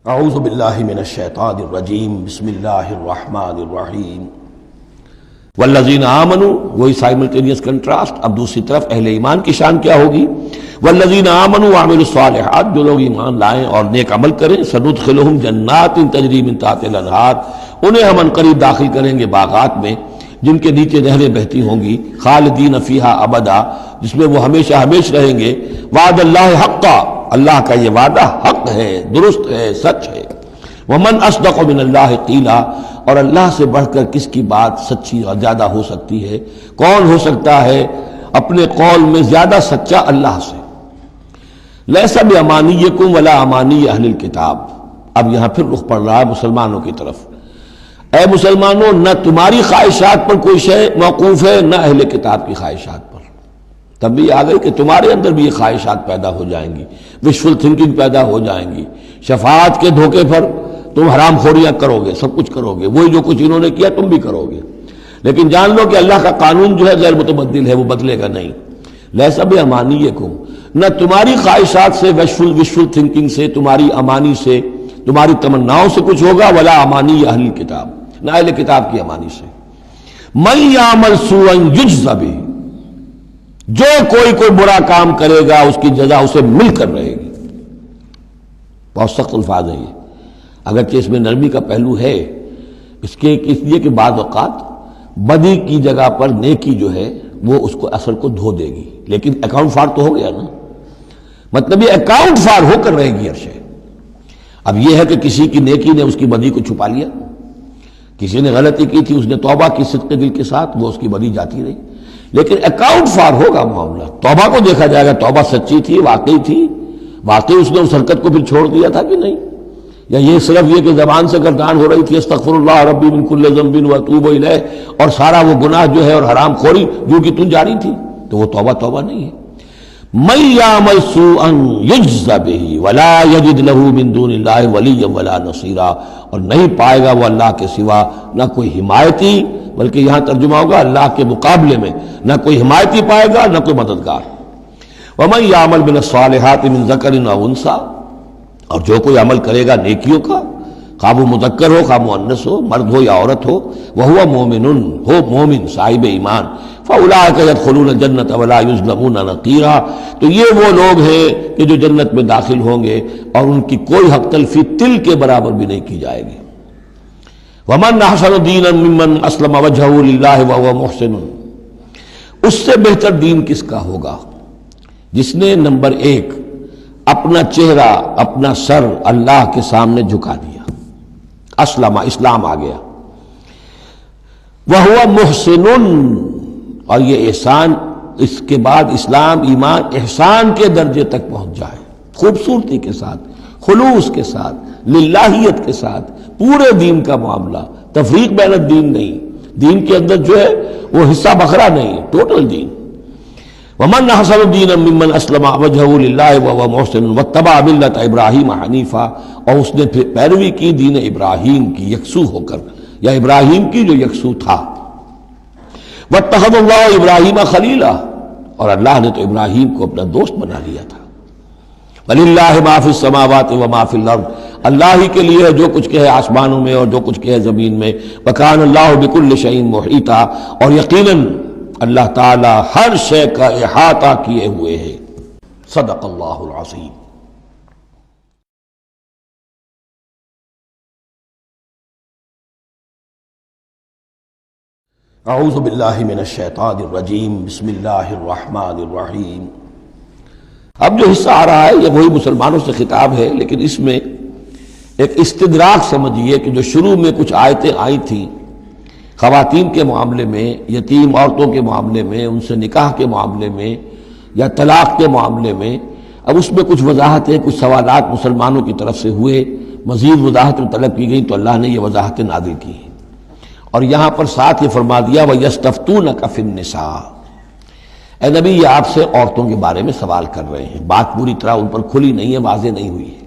اعوذ باللہ من الشیطان الرجیم بسم اللہ الرحمن الرحیم والذین آمنوا، وہی سائملٹینیس کنٹراسٹ. اب دوسری طرف اہل ایمان کی شان کیا ہوگی؟ والذین آمنوا وعملوا الصالحات، جو لوگ ایمان لائیں اور نیک عمل کریں، سندخلہم جنات تجری من تحتہا الانہار، انہیں ہم عنقریب داخل کریں گے باغات میں جن کے نیچے نہریں بہتی ہوں گی، خالدین فیہا ابدا، جس میں وہ ہمیشہ ہمیشہ رہیں گے. وعد اللہ حقا، اللہ کا یہ وعدہ حق ہے، درست ہے، سچ ہے. ومن اصدق من اللہ قیلا، اور اللہ سے بڑھ کر کس کی بات سچی اور زیادہ ہو سکتی ہے؟ کون ہو سکتا ہے اپنے قول میں زیادہ سچا اللہ سے؟ لیس بامانیکم ولا امانی اہل الکتاب. اب یہاں پھر رخ پڑ رہا ہے مسلمانوں کی طرف. اے مسلمانوں، نہ تمہاری خواہشات پر کوئی شے موقوف ہے، نہ اہل کتاب کی خواہشات پر. تب بھی آ گئی کہ تمہارے اندر بھی یہ خواہشات پیدا ہو جائیں گی، وشفل تھنکنگ پیدا ہو جائیں گی. شفاعت کے دھوکے پر تم حرام خوریاں کرو گے، سب کچھ کرو گے، وہی جو کچھ انہوں نے کیا تم بھی کرو گے. لیکن جان لو کہ اللہ کا قانون جو ہے غیر متبدل ہے، وہ بدلے گا نہیں. لیس بامانیکم، نہ تمہاری خواہشات سے، وشفل تھنکنگ سے، تمہاری امانی سے، تمہاری تمناؤں سے کچھ ہوگا، ولا امانی اہل کتاب، نہ اہل کتاب کی امانی سے. من یعمل سوءا یجز بہ، جو کوئی برا کام کرے گا اس کی جزا اسے مل کر رہے گی. بہت سخت الفاظ ہیں یہ، اگرچہ اس میں نرمی کا پہلو ہے، اس لیے کہ بعض اوقات بدی کی جگہ پر نیکی جو ہے وہ اس کو اثر کو دھو دے گی، لیکن اکاؤنٹ فار تو ہو گیا نا. مطلب یہ اکاؤنٹ فار ہو کر رہے گی ہر شے. اب یہ ہے کہ کسی کی نیکی نے اس کی بدی کو چھپا لیا، کسی نے غلطی کی تھی، اس نے توبہ کی صدق دل کے ساتھ، وہ اس کی بدی جاتی رہی، لیکن اکاؤنٹ فار ہوگا معاملہ. توبہ کو دیکھا جائے گا، توبہ سچی تھی، واقعی تھی، واقعی اس نے اس حرکت کو پھر چھوڑ دیا تھا کہ نہیں، یا یہ صرف یہ کہ زبان سے گردان ہو رہی تھی استغفر اللہ ربی من کل ذنب واتوب الیہ، اور سارا وہ گناہ جو ہے اور حرام خوری جو کہ تم جاری تھی، تو وہ توبہ نہیں ہے. من یعمل سوءا یجز بہ ولا یجد له من دون اللہ ولیا ولا نصیرا، اور نہیں پائے گا وہ اللہ کے سوا نہ کوئی حمایتی، بلکہ یہاں ترجمہ ہوگا اللہ کے مقابلے میں نہ کوئی حمایتی پائے گا، نہ کوئی مددگار. ومن یعمل من الصالحات من ذکر او انثی، اور جو کوئی عمل کرے گا نیکیوں کا، خواہ وہ مذکر ہو خواہ مؤنث ہو، مرد ہو یا عورت ہو، وہو مومن، ہو مومن صاحب ایمان، فاولئک یدخلون الجنۃ ولا یظلمون نقیرا، تو یہ وہ لوگ ہیں کہ جو جنت میں داخل ہوں گے اور ان کی کوئی حق تلفی تل کے برابر بھی نہیں کی جائے گی. ومن احسن دینا ممن اسلم وجہہ للہ وہو محسن، اس سے بہتر دین کس کا ہوگا جس نے نمبر 1 اپنا چہرہ، اپنا سر اللہ کے سامنے جھکا دیا، اسلم، اسلام آ گیا. وہو محسن، اور یہ احسان، اس کے بعد اسلام ایمان احسان کے درجے تک پہنچ جائے، خوبصورتی کے ساتھ، خلوص کے ساتھ، للہیت کے ساتھ، پورے دین کا معاملہ، تفریق بین الدین نہیں، دین کے اندر جو ہے وہ حصہ بکھرا نہیں، ٹوٹل دین. ومن احسن دینا ممن اسلم وجہہ للہ وہو محسن واتبع ملت ابراہیم حنیفا، اور اس نے پھر پیروی کی دین ابراہیم کی یکسو ہو کر، یا ابراہیم کی جو یکسو تھا. واتخذ اللہ ابراہیم خلیلا، اور اللہ نے تو ابراہیم کو اپنا دوست بنا لیا تھا. وللہ ما فی السماوات وما فی الارض، اللہ ہی کے لیے جو کچھ کہ ہے آسمانوں میں اور جو کچھ کہ ہے زمین میں. وکان اللہ بکل شیء محیطا، اور یقیناً اللہ تعالی ہر شے کا احاطہ کیے ہوئے ہے. صدق اللہ العظیم. اعوذ باللہ من الشیطان الرجیم بسم اللہ الرحمن الرحیم. اب جو حصہ آ رہا ہے یہ وہی مسلمانوں سے خطاب ہے، لیکن اس میں ایک استدراک سمجھیے کہ جو شروع میں کچھ آیتیں آئی تھیں خواتین کے معاملے میں، یتیم عورتوں کے معاملے میں، ان سے نکاح کے معاملے میں یا طلاق کے معاملے میں، اب اس میں کچھ وضاحتیں، کچھ سوالات مسلمانوں کی طرف سے ہوئے، مزید وضاحتیں طلب کی گئیں تو اللہ نے یہ وضاحتیں نازل کی ہیں. اور یہاں پر ساتھ یہ فرما دیا وَيَسْتَفْتُونَكَ فِي النِّسَاءِ، اے نبی یہ آپ سے عورتوں کے بارے میں سوال کر رہے ہیں. بات پوری طرح ان پر کھلی نہیں ہے، واضح نہیں ہوئی ہے.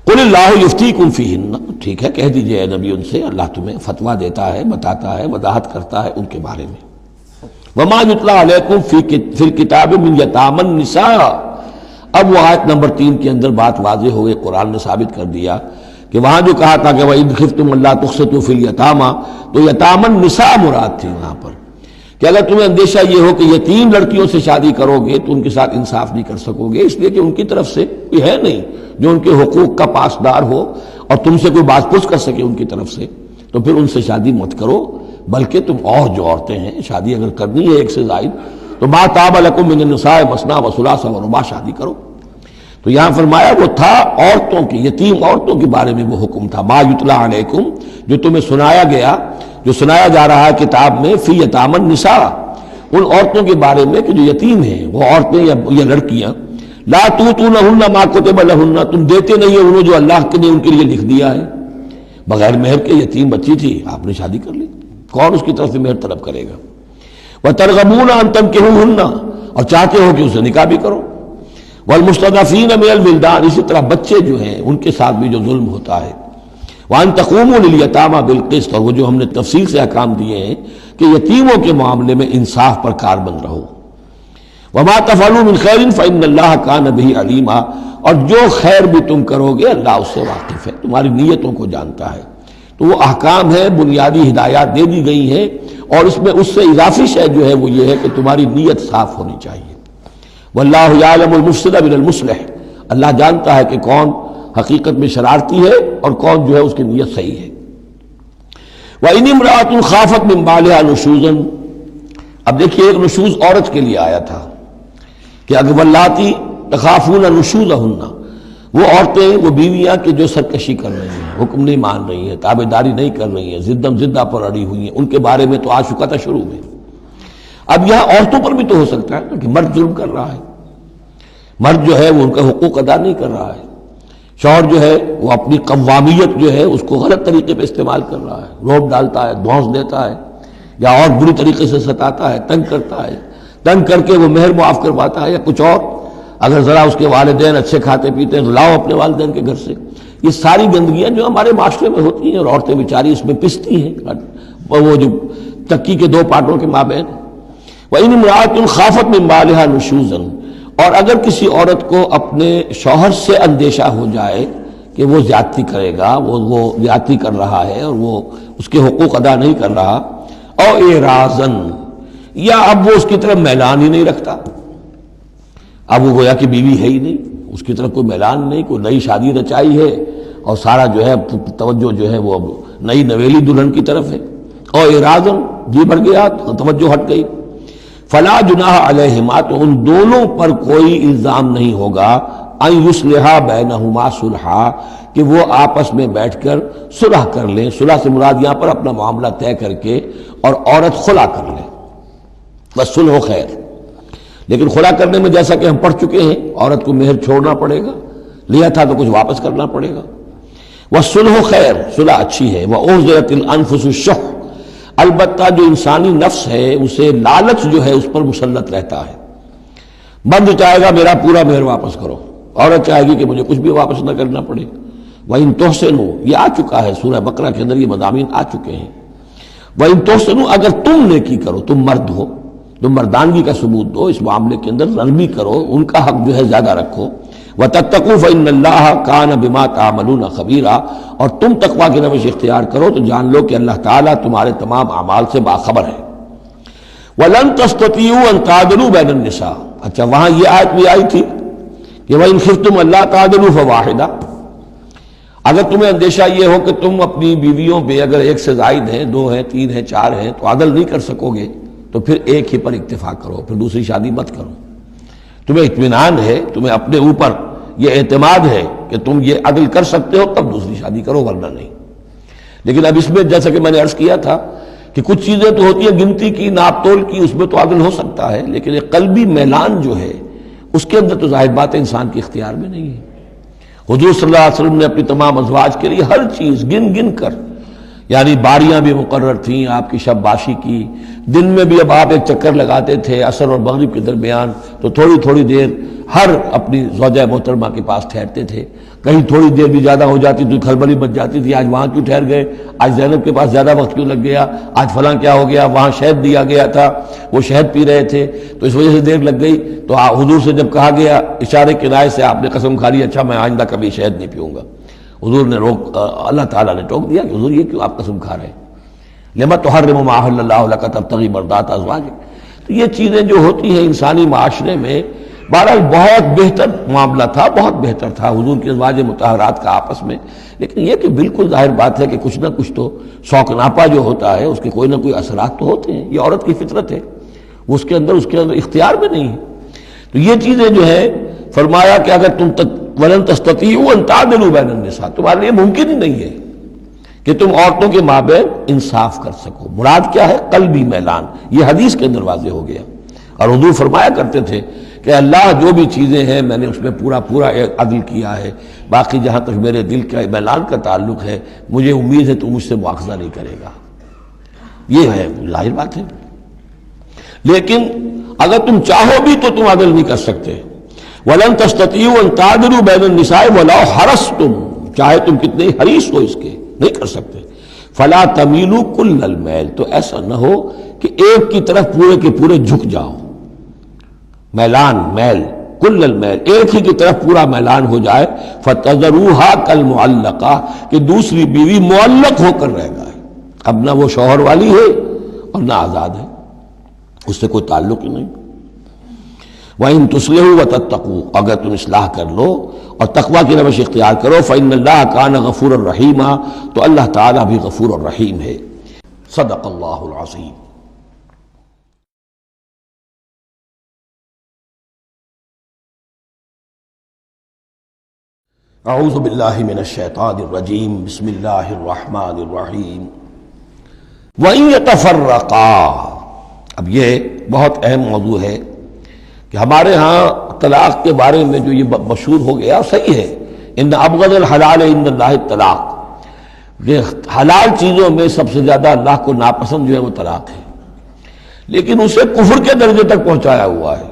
قُلِ اللَّهُ يُفْتِيكُمْ فِيهِنَّ، ٹھیک ہے کہہ دیجئے اے نبی ان سے، اللہ تمہیں فتویٰ دیتا ہے، بتاتا ہے، وضاحت کرتا ہے ان کے بارے میں. وَمَا يُتْلَىٰ عَلَيْكُمْ فِي الْكِتَابِ مِنْ يَتَامَى النِّسَاءِ، اب وہ آیت نمبر 3 کے اندر بات واضح ہو گئی، قرآن نے ثابت کر دیا کہ وہاں جو کہا تھا کہ وَإِذْ خِفْتُمْ أَلَّا تُقْسِطُوا فِي الْيَتَامَىٰ، تو یتامى النساء مراد تھی وہاں پر، کہ اگر تمہیں اندیشہ یہ ہو کہ یتیم لڑکیوں سے شادی کرو گے تو ان کے ساتھ انصاف نہیں کر سکو گے، اس لیے کہ ان کی طرف سے کوئی ہے نہیں جو ان کے حقوق کا پاسدار ہو اور تم سے کوئی بات پوچھ کر سکے ان کی طرف سے، تو پھر ان سے شادی مت کرو، بلکہ تم اور جو عورتیں ہیں شادی اگر کرنی ہے ایک سے زائد تو ما طاب لکم من النساء مثنی وثلاث ورباع شادی کرو۔ تو یہاں فرمایا وہ تھا عورتوں کی، یتیم عورتوں کے بارے میں وہ حکم تھا، ما یتلی علیکم، جو تمہیں سنایا گیا، جو سنایا جا رہا ہے کتاب میں، فی یتامی النساء، ان عورتوں کے بارے میں کہ جو یتیم ہیں، وہ عورتیں یا لڑکیاں، لا تؤتونہن ما کتب لہن، تم دیتے نہیں ہو انہیں جو اللہ نے ان کے لیے لکھ دیا ہے، بغیر مہر کے یتیم بچی تھی، آپ نے شادی کر لی، کون اس کی طرف سے مہر طلب کرے گا؟ وَتَرْغَبُونَ أَن تَنكِحُوهُنَّ، اور چاہتے ہو کہ اسے نکاح بھی کرو، وَالْمُسْتَضْعَفِينَ مِنَ الْوِلْدَانِ، اسی طرح بچے جو ہیں ان کے ساتھ بھی جو ظلم ہوتا ہے، وَأَن تَقُومُوا لِلْيَتَامَىٰ بِالْقِسْطِ، اور وہ جو ہم نے تفصیل سے احکام دیے ہیں کہ یتیموں کے معاملے میں انصاف پر کاربند رہو، وَمَا تَفْعَلُوا مِنْ خَيْرٍ فَإِنَّ اللَّهَ كَانَ بِهِ عَلِيمًا، اور جو خیر بھی تم کرو گے اللہ اس سے واقف ہے، تمہاری نیتوں کو جانتا ہے۔ تو وہ احکام ہے، بنیادی ہدایات دے دی گئی ہیں، اور اس میں اس سے اضافی شے جو ہے وہ یہ ہے کہ تمہاری نیت صاف ہونی چاہیے۔ واللہ یعلم المفسد من المصلح، اللہ جانتا ہے کہ کون حقیقت میں شرارتی ہے اور کون جو ہے اس کی نیت صحیح ہے۔ وَإِنِ امْرَأَةٌ خَافَتْ مِن بَعْلِهَا نُشُوزًا، اب دیکھیے ایک نشوز عورت کے لیے آیا تھا کہ اگر واللاتی تخافون نشوزہن، وہ عورتیں، وہ بیویاں کہ جو سرکشی کر رہی ہیں، حکم نہیں مان رہی ہیں، تابع داری نہیں کر رہی ہیں، زدم زدہ پر اڑی ہوئی ہیں، ان کے بارے میں تو آ چکا تھا شروع میں۔ اب یہاں عورتوں پر بھی تو ہو سکتا ہے کہ مرد ظلم کر رہا ہے، مرد جو ہے وہ ان کا حقوق ادا نہیں کر رہا ہے، شوہر جو ہے وہ اپنی قوامیت جو ہے اس کو غلط طریقے پہ استعمال کر رہا ہے، روب ڈالتا ہے، دھونس دیتا ہے، یا اور بری طریقے سے ستاتا ہے، تنگ کرتا ہے، تنگ کر کے وہ مہر معاف کرواتا ہے، یا کچھ اور، اگر ذرا اس کے والدین اچھے کھاتے پیتے ہیں تو لاؤ اپنے والدین کے گھر سے۔ یہ ساری گندگیاں جو ہمارے معاشرے میں ہوتی ہیں اور عورتیں بیچاری اس میں پستی ہیں، وہ جو چکی کے دو پارٹوں کے مابین۔ وَإِنِ امْرَأَةٌ خَافَتْ مِن بَعْلِهَا نُشُوزًا، اور اگر کسی عورت کو اپنے شوہر سے اندیشہ ہو جائے کہ وہ زیادتی کرے گا، وہ زیادتی کر رہا ہے اور وہ اس کے حقوق ادا نہیں کر رہا، او اعراضاً، یا اب وہ اس کی طرف میلان ہی نہیں رکھتا، اب وہ گویا کہ بیوی ہے ہی نہیں، اس کی طرف کوئی میلان نہیں، کوئی نئی شادی رچائی ہے اور سارا جو ہے توجہ جو ہے وہ اب نئی نویلی دلہن کی طرف ہے، اور اعراضاً، جی بڑھ گیا، توجہ ہٹ گئی، فلا جناح علیہما، تو ان دونوں پر کوئی الزام نہیں ہوگا، ان یصلحا بینہما صلحا، کہ وہ آپس میں بیٹھ کر صلح کر لیں، صلح سے مراد یہاں پر اپنا معاملہ طے کر کے اور عورت خلا کر لے، بس صلح و خیر۔ لیکن خلا کرنے میں جیسا کہ ہم پڑھ چکے ہیں عورت کو مہر چھوڑنا پڑے گا، لیا تھا تو کچھ واپس کرنا پڑے گا۔ والصلح خیر، صلح اچھی ہے۔ وَأُحْضِرَتِ الْأَنفُسُ الشُّحَّ، البتہ جو انسانی نفس ہے اسے لالچ جو ہے اس پر مسلط رہتا ہے، مرد چاہے گا میرا پورا مہر واپس کرو، عورت چاہے گی کہ مجھے کچھ بھی واپس نہ کرنا پڑے۔ وَإِن تُحْسِنُوا، یہ آ چکا ہے سورہ بقرہ کے اندر، یہ مضامین آ چکے ہیں۔ وَإِن تُحْسِنُوا، اگر تم نیکی کرو، تم مرد ہو، تم مردانگی کا ثبوت دو، اس معاملے کے اندر نرمی کرو، ان کا حق جو ہے زیادہ رکھو۔ وَتَتَّقُوا فَإِنَّ اللَّهَ كَانَ بِمَا تَعْمَلُونَ خَبِيرًا، اور تم تقویٰ کی روش اختیار کرو تو جان لو کہ اللہ تعالیٰ تمہارے تمام اعمال سے باخبر ہے۔ وَلَن تَسْتَطِيعُوا أَن تَعْدِلُوا بَيْنَ النِّسَاءِ، اچھا وہاں یہ آیت بھی آئی تھی کہ وَإِنْ خِفْتُمْ أَلَّا تَعْدِلُوا فَوَاحِدَةً، اگر تمہیں اندیشہ یہ ہو کہ تم اپنی بیویوں پہ اگر ایک سے زائد ہیں، دو ہیں، تین ہیں، چار ہیں، تو عدل نہیں کر سکو گے تو پھر ایک ہی پر اکتفا کرو، پھر دوسری شادی مت کرو۔ تمہیں اطمینان ہے، تمہیں اپنے اوپر یہ اعتماد ہے کہ تم یہ عدل کر سکتے ہو تب دوسری شادی کرو، ورنہ نہیں۔ لیکن اب اس میں جیسا کہ میں نے عرض کیا تھا کہ کچھ چیزیں تو ہوتی ہیں گنتی کی، ناپ تول کی، اس میں تو عدل ہو سکتا ہے، لیکن ایک قلبی میلان جو ہے اس کے اندر تو ظاہر بات ہے انسان کے اختیار میں نہیں ہے۔ حضور صلی اللہ علیہ وسلم نے اپنی تمام ازواج کے لیے ہر چیز گن گن کر یعنی باریاں بھی مقرر تھیں آپ کی شب باشی کی. دن میں بھی اب آپ ایک چکر لگاتے تھے عصر اور مغرب کے درمیان تو تھوڑی تھوڑی دیر ہر اپنی زوجہ محترمہ کے پاس ٹھہرتے تھے. کہیں تھوڑی دیر بھی زیادہ ہو جاتی تو کھلبلی مچ جاتی تھی، آج وہاں کیوں ٹھہر گئے، آج زینب کے پاس زیادہ وقت کیوں لگ گیا، آج فلاں کیا ہو گیا، وہاں شہد دیا گیا تھا وہ شہد پی رہے تھے تو اس وجہ سے دیر لگ گئی. تو حضور سے جب کہا گیا اشارے کنائے سے آپ نے قسم کھا لی اچھا میں آئندہ کبھی شہد نہیں پیوں گا. حضور نے اللہ تعالیٰ نے ٹوک دیا کہ حضور یہ کیوں آپ قسم کھا رہے ہیں، لما تحرم ما احل اللہ لک تبتغی مرضات ازواجک. تو یہ چیزیں جو ہوتی ہیں انسانی معاشرے میں بہرحال بہت بہتر معاملہ تھا، بہت بہتر تھا حضور کی ازواج مطہرات کا آپس میں. لیکن یہ کہ بالکل ظاہر بات ہے کہ کچھ نہ کچھ تو شوق ناپا جو ہوتا ہے اس کے کوئی نہ کوئی اثرات تو ہوتے ہیں. یہ عورت کی فطرت ہے، اس کے اندر اختیار میں نہیں ہے. تو یہ چیزیں جو ہے فرمایا کہ اگر تم ولن تستطیعوا ان تعدلوا بین النساء، تمہارے لیے ممکن ہی نہیں ہے کہ تم عورتوں کے مابین انصاف کر سکو. مراد کیا ہے؟ قلبی میلان. یہ حدیث کے اندر واضح ہو گیا. اور حضور فرمایا کرتے تھے کہ اللہ جو بھی چیزیں ہیں میں نے اس میں پورا عدل کیا ہے، باقی جہاں تک میرے دل کا میلان کا تعلق ہے مجھے امید ہے تو مجھ سے مواخذہ نہیں کرے گا. یہ ہے ظاہر بات ہے. لیکن اگر تم چاہو بھی تو تم عدل نہیں کر سکتے. وَلَن تَسْتَطِيعُوا أَن تَعْدِلُوا بَيْنَ النِّسَاءِ وَلَوْ حَرَصْتُمْ، چاہے تم کتنے حریص ہو اس کے نہیں کر سکتے. فَلَا تَمِيلُوا كُلَّ الْمَيْلِ، تو ایسا نہ ہو کہ ایک کی طرف پورے کے پورے جھک جاؤ. میلان، میل، کل المیل، ایک ہی کی طرف پورا میلان ہو جائے. فَتَذَرُوهَا كَالْمُعَلَّقَةِ، کہ دوسری بیوی معلق ہو کر رہ جائے، اب نہ وہ شوہر والی ہے اور نہ آزاد ہے، اس سے کوئی تعلق ہی نہیں. وَإِن تُصْلِحُوا وَتَتَّقُوا، اگر تم اصلاح کر لو اور تقوی کی روش اختیار کرو. فَإِنَّ اللَّهَ كَانَ غَفُورًا رَحِيمًا، تو اللہ تعالیٰ بھی غفور اور رحیم ہے. صدق اللہ العظیم. اعوذ باللہ من الشیطان الرجیم. بسم اللہ الرحمن الرحیم. وَإِن يَتَفَرَّقَا، اب یہ بہت اہم موضوع ہے کہ ہمارے ہاں طلاق کے بارے میں جو یہ مشہور ہو گیا صحیح ہے، ان ابغض الحلال عند اللہ الطلاق، یہ حلال چیزوں میں سب سے زیادہ اللہ کو ناپسند جو ہے وہ طلاق ہے. لیکن اسے کفر کے درجے تک پہنچایا ہوا ہے.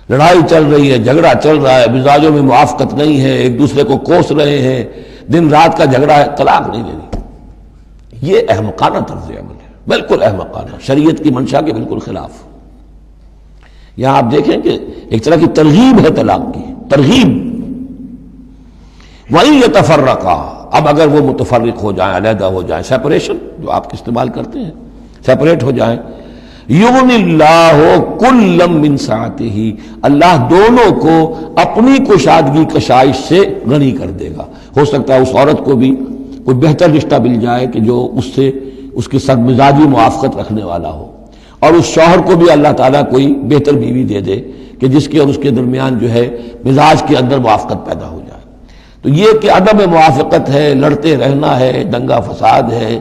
لڑائی چل رہی ہے، جھگڑا چل رہا ہے، مزاجوں میں موافقت نہیں ہے، ایک دوسرے کو کوس رہے ہیں، دن رات کا جھگڑا ہے، طلاق نہیں لینی. یہ احمقانہ طرز عمل ہے، بالکل احمقانہ، شریعت کی منشا کے بالکل خلاف. یہاں آپ دیکھیں کہ ایک طرح کی ترغیب ہے طلاق کی، ترغیب. وَإِن يَتَفَرَّقَا، اب اگر وہ متفرق ہو جائیں، علیحدہ ہو جائیں، سیپریشن جو آپ استعمال کرتے ہیں، سیپریٹ ہو جائیں. یغنی اللہ کلا من سعتہ، اللہ دونوں کو اپنی کشادگی کشائش سے غنی کر دے گا. ہو سکتا ہے اس عورت کو بھی کوئی بہتر رشتہ مل جائے کہ جو اس سے اس کے ساتھ مزاجی موافقت رکھنے والا ہو، اور اس شوہر کو بھی اللہ تعالیٰ کوئی بہتر بیوی دے دے کہ جس کے اور اس کے درمیان جو ہے مزاج کے اندر موافقت پیدا ہو جائے. تو یہ کہ عدم موافقت ہے، لڑتے رہنا ہے، دنگا فساد ہے،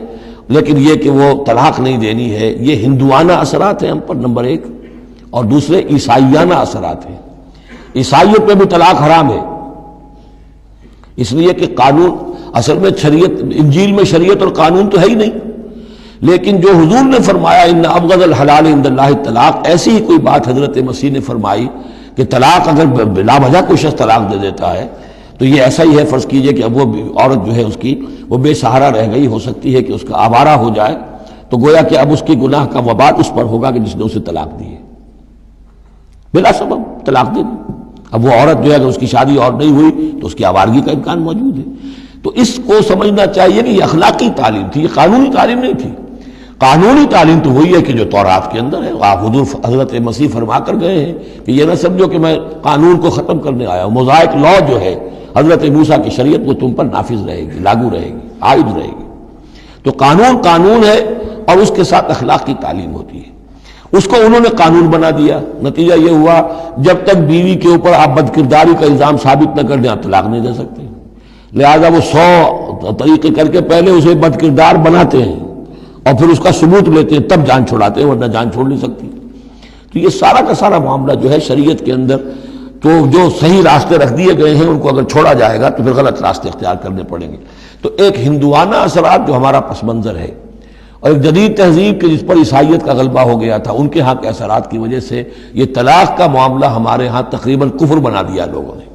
لیکن یہ کہ وہ طلاق نہیں دینی ہے، یہ ہندوانہ اثرات ہیں ہم پر نمبر ایک، اور دوسرے عیسائیانہ اثرات ہیں. عیسائیت میں بھی طلاق حرام ہے، اس لیے کہ قانون اصل میں شریعت، انجیل میں شریعت اور قانون تو ہے ہی نہیں. لیکن جو حضور نے فرمایا ان ابغض الحلال عند اللہ الطلاق، ایسی ہی کوئی بات حضرت مسیح نے فرمائی کہ طلاق اگر بلا وجہ کوئی شخص طلاق دے دیتا ہے تو یہ ایسا ہی ہے، فرض کیجئے کہ اب وہ عورت جو ہے اس کی وہ بے سہارا رہ گئی، ہو سکتی ہے کہ اس کا آوارہ ہو جائے، تو گویا کہ اب اس کی گناہ کا وبال اس پر ہوگا کہ جس نے اسے طلاق دی ہے بلا سبب طلاق دے دی. اب وہ عورت جو ہے اگر اس کی شادی اور نہیں ہوئی تو اس کی آوارگی کا امکان موجود ہے. تو اس کو سمجھنا چاہیے کہ یہ اخلاقی تعلیم تھی، یہ قانونی تعلیم نہیں تھی. قانونی تعلیم تو وہی ہے کہ جو تورات کے اندر ہے. آپ حضور حضرت مسیح فرما کر گئے ہیں کہ یہ نہ سمجھو کہ میں قانون کو ختم کرنے آیا ہوں. موزائک لا جو ہے حضرت موسیٰ کی شریعت وہ تم پر نافذ رہے گی، لاگو رہے گی، عائد رہے گی. تو قانون قانون ہے اور اس کے ساتھ اخلاق کی تعلیم ہوتی ہے. اس کو انہوں نے قانون بنا دیا، نتیجہ یہ ہوا جب تک بیوی کے اوپر آپ بدکرداری کا الزام ثابت نہ کر دیں آپ طلاق نہیں دے سکتے. لہذا وہ 100 طریقے کر کے پہلے اسے بدکردار بناتے ہیں اور پھر اس کا ثبوت لیتے ہیں، تب جان چھڑاتے ہیں، ورنہ جان چھوڑ نہیں سکتی. تو یہ سارا کا سارا معاملہ جو ہے شریعت کے اندر تو جو صحیح راستے رکھ دیے گئے ہیں ان کو اگر چھوڑا جائے گا تو پھر غلط راستے اختیار کرنے پڑیں گے۔ تو ایک ہندوانہ اثرات جو ہمارا پس منظر ہے، اور ایک جدید تہذیب کے جس پر عیسائیت کا غلبہ ہو گیا تھا، ان کے ہاں کے اثرات کی وجہ سے یہ طلاق کا معاملہ ہمارے ہاں تقریباً کفر بنا دیا لوگوں نے۔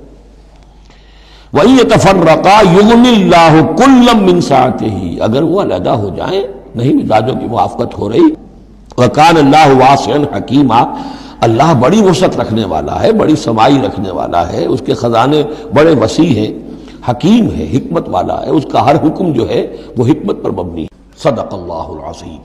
وَإِن يَتَفَرَّقَا يُغْنِ اللَّهُ كُلًّا مِّن سَعَتِهِ، اگر وہ علیحدہ ہو جائیں، نہیں مزاجوں کی موافقت ہو رہی، وَكَانَ اللَّهُ وَاسِعًا حَكِيمًا، اللہ بڑی وسعت رکھنے والا ہے، بڑی سمائی رکھنے والا ہے، اس کے خزانے بڑے وسیع ہیں، حکیم ہے، حکمت والا ہے، اس کا ہر حکم جو ہے وہ حکمت پر مبنی ہے۔ صدق اللہ العظیم۔